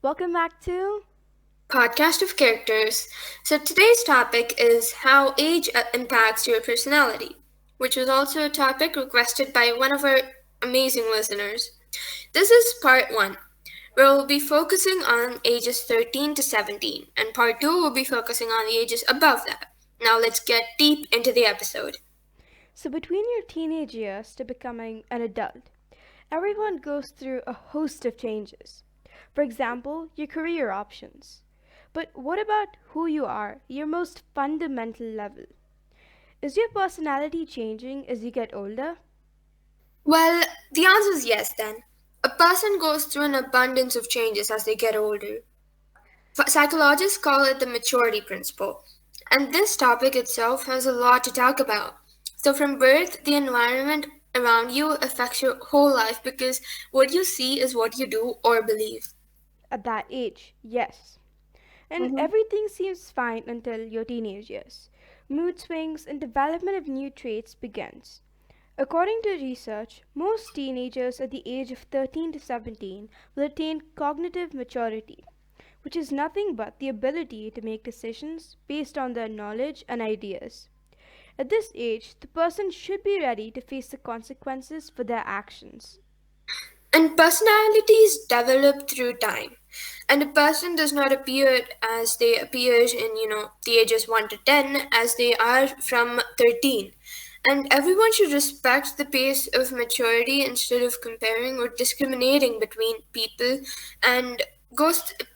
Welcome back to Podcast of Characters. So today's topic is how age impacts your personality, which was also a topic requested by one of our amazing listeners. This is part 1, where we'll be focusing on ages 13 to 17, and part 2 will be focusing on the ages above that. Now let's get deep into the episode. So, between your teenage years to becoming an adult, everyone goes through a host of changes. For example, your career options. But what about who you are, your most fundamental level? Is your personality changing as you get older? Well, the answer is yes then. A person goes through an abundance of changes as they get older. Psychologists call it the maturity principle. And this topic itself has a lot to talk about. So, from birth, the environment around you affects your whole life because what you see is what you do or believe. At that age, yes. And Mhm. everything seems fine until your teenage years. Mood swings and development of new traits begins. According to research, most teenagers at the age of 13 to 17 will attain cognitive maturity, which is nothing but the ability to make decisions based on their knowledge and ideas. At this age, the person should be ready to face the consequences for their actions. And personalities develop through time. And a person does not appear as they appear in, the ages 1 to 10 as they are from 13. And everyone should respect the pace of maturity instead of comparing or discriminating between people and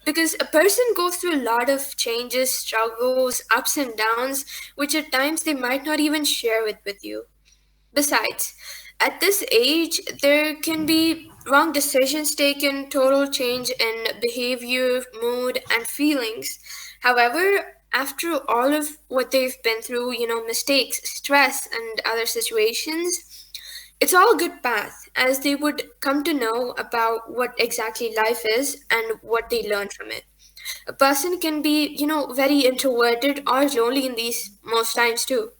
because a person goes through a lot of changes, struggles, ups and downs, which at times they might not even share with you. Besides, at this age, there can be wrong decisions taken, total change in behavior, mood, and feelings. However, after all of what they've been through, mistakes, stress, and other situations, it's all a good path as they would come to know about what exactly life is and what they learn from it. A person can be, very introverted or lonely in these most times too.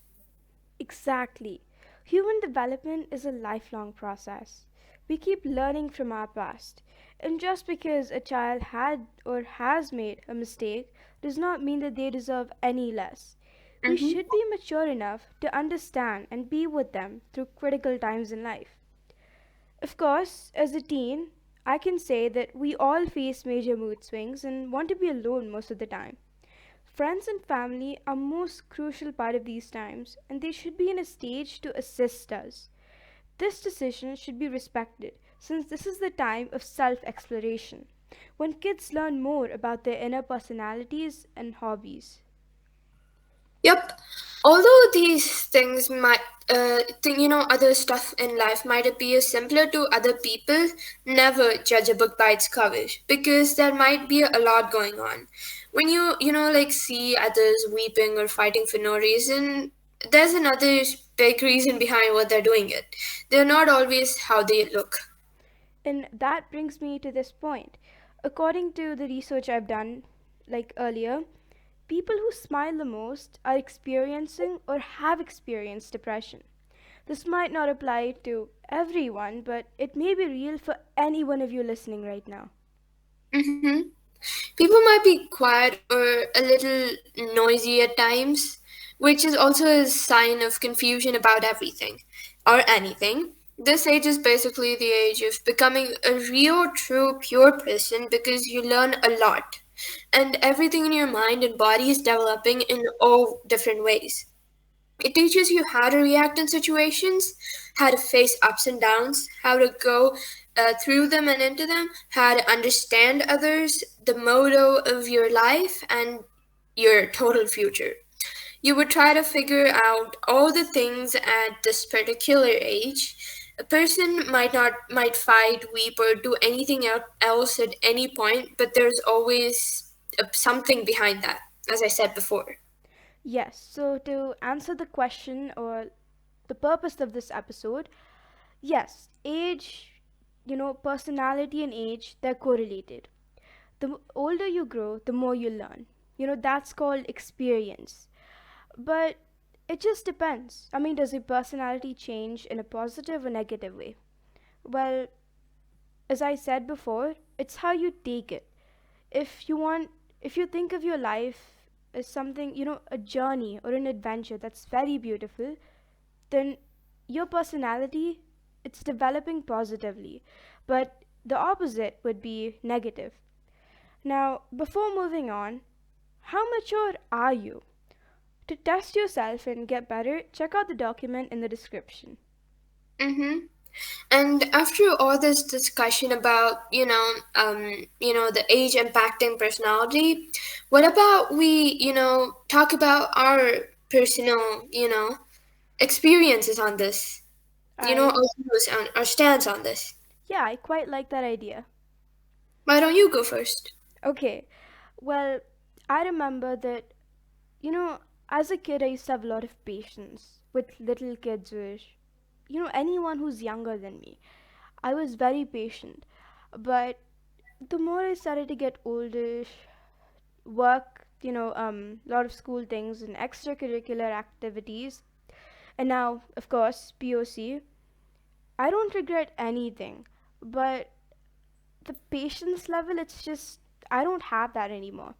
Exactly. Human development is a lifelong process. We keep learning from our past. And just because a child had or has made a mistake does not mean that they deserve any less. We Mm-hmm. should be mature enough to understand and be with them through critical times in life. Of course, as a teen, I can say that we all face major mood swings and want to be alone most of the time. Friends and family are most crucial part of these times and they should be in a stage to assist us. This decision should be respected since this is the time of self-exploration when kids learn more about their inner personalities and hobbies. Yep. Although these things might, other stuff in life might appear simpler to other people, never judge a book by its cover because there might be a lot going on. When you see others weeping or fighting for no reason, there's another big reason behind what they're doing it. They're not always how they look. And that brings me to this point. According to the research I've done like earlier, people who smile the most are experiencing or have experienced depression. This might not apply to everyone, but it may be real for any one of you listening right now. Mm-hmm. People might be quiet or a little noisy at times, which is also a sign of confusion about everything or anything. This age is basically the age of becoming a real, true, pure person because you learn a lot. And everything in your mind and body is developing in all different ways. It teaches you how to react in situations, how to face ups and downs, how to go through them and into them, how to understand others, the motto of your life, and your total future. You would try to figure out all the things at this particular age. A person might fight, weep, or do anything else at any point, but there's always something behind that, as I said before. Yes, so to answer the question or the purpose of this episode, yes, age, personality and age, they're correlated. The older you grow, the more you learn. That's called experience. But it just depends. I mean, does your personality change in a positive or negative way? Well, as I said before, it's how you take it. If you want, if you think of your life as something, a journey or an adventure that's very beautiful, then your personality, it's developing positively. But the opposite would be negative. Now, before moving on, how mature are you? To test yourself and get better, check out the document in the description. Mm-hmm. And after all this discussion about, the age impacting personality, what about we, talk about our personal, experiences on this? I, Our views on our stance on this. yeah, I quite like that idea. Why don't you go first? Okay, well, I remember that, you know, as a kid, I used to have a lot of patience with little kids or, anyone who's younger than me. I was very patient. But the more I started to get older, work, a lot of school things and extracurricular activities, and now, of course, POC, I don't regret anything. But the patience level, it's just, I don't have that anymore.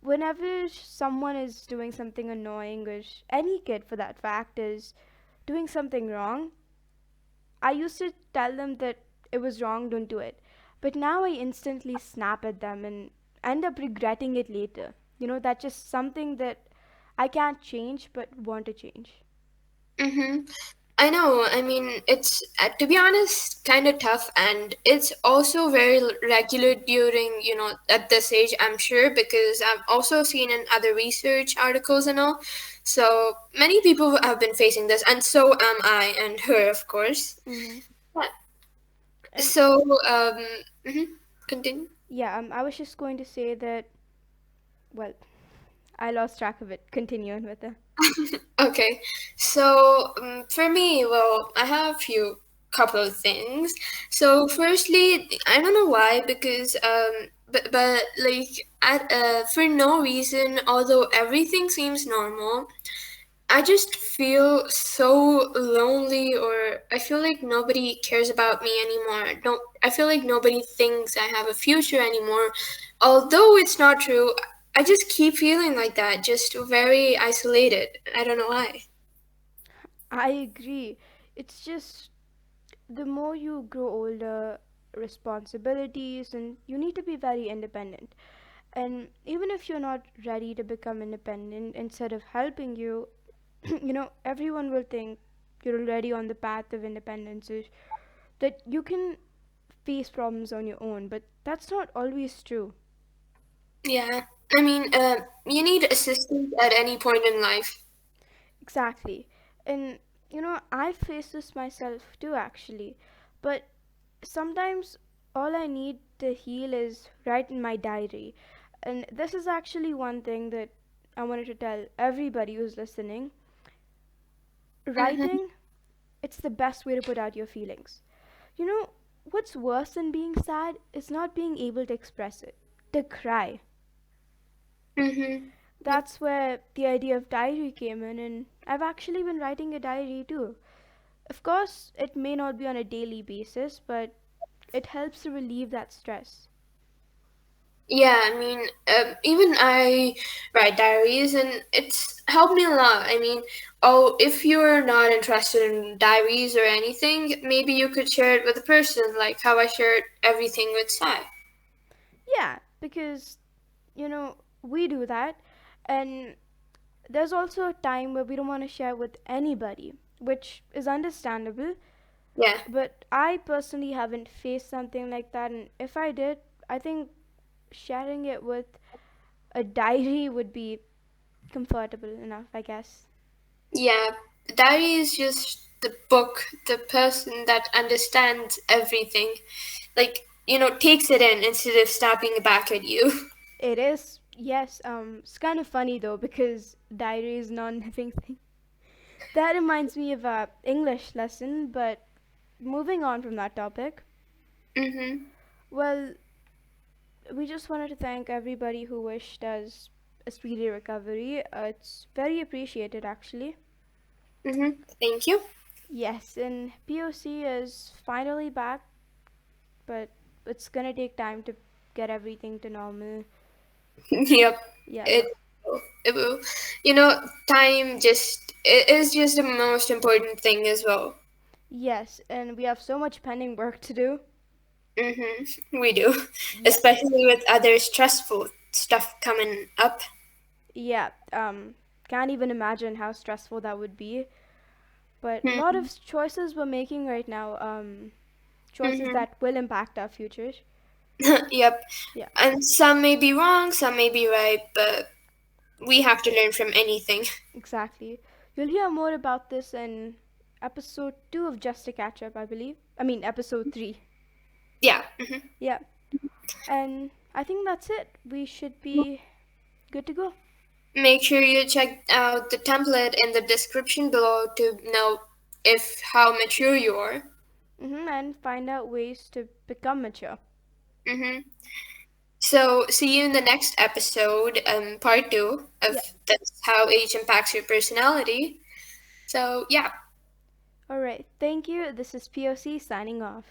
Whenever someone is doing something annoying, or any kid for that fact is doing something wrong, I used to tell them that it was wrong, don't do it. But now I instantly snap at them and end up regretting it later. That's just something that I can't change but want to change. Mm-hmm. I know. I mean, it's to be honest, kind of tough, and it's also very regular during at this age. I'm sure because I've also seen in other research articles and all. So many people have been facing this, and so am I, and her, of course. Hmm. Yeah. And So mhm, continue. yeah, I was just going to say that, well, I lost track of it. Continue on with it. Okay, so for me, well, I have a few couple of things. So firstly, I don't know why, because but like at for no reason, although everything seems normal, I just feel so lonely, or I feel like nobody cares about me anymore. Don't I feel like nobody thinks I have a future anymore. Although it's not true, I just keep feeling like that, just very isolated. I don't know why. I agree. It's just the more you grow older, responsibilities, and you need to be very independent. And even if you're not ready to become independent, instead of helping you, everyone will think you're already on the path of independence, or that you can face problems on your own. But that's not always true. Yeah, I mean, you need assistance at any point in life. Exactly. And I face this myself too, actually. But sometimes all I need to heal is write in my diary. And this is actually one thing that I wanted to tell everybody who's listening. Mm-hmm. Writing, it's the best way to put out your feelings. You know, what's worse than being sad is not being able to express it, to cry. Mm-hmm. That's where the idea of diary came in, and I've actually been writing a diary too. Of course, it may not be on a daily basis, but it helps to relieve that stress. Yeah, I mean, even I write diaries, and it's helped me a lot. I mean, oh, if you're not interested in diaries or anything, maybe you could share it with a person, like how I shared everything with Sai. Yeah, because, we do that, and there's also a time where we don't want to share with anybody, which is understandable, Yeah, but I personally haven't faced something like that, and if I did, I think sharing it with a diary would be comfortable enough, I guess. yeah. Diary is just the book, the person that understands everything, like takes it in instead of snapping it back at you. It is, yes. It's kind of funny though because diary is non-living thing. That reminds me of a English lesson, but moving on from that topic. Mm-hmm. Well, we just wanted to thank everybody who wished us a speedy recovery. It's very appreciated, actually. Mm-hmm. Thank you. Yes, and POC is finally back, but it's gonna take time to get everything to normal. Yep. Yeah, It it will. Time just it is just the most important thing as well. yes, and we have so much pending work to do. We do, Yeah, especially with other stressful stuff coming up. yeah. Can't even imagine how stressful that would be. But a lot Mhm. of choices we're making right now, choices Mhm. that will impact our futures. Yep. Yeah, And some may be wrong, some may be right, but we have to learn from anything. exactly. You'll hear more about this in episode 2 of Just a Catch Up, I believe. I mean, episode 3. Yeah. Yeah, and I think that's it. We should be good to go. Make sure you check out the template in the description below to know if how mature you are. And find out ways to become mature. hmm So, see you in the next episode, part two of Yeah. this, how age impacts your personality. So, yeah. Alright, thank you. This is POC signing off.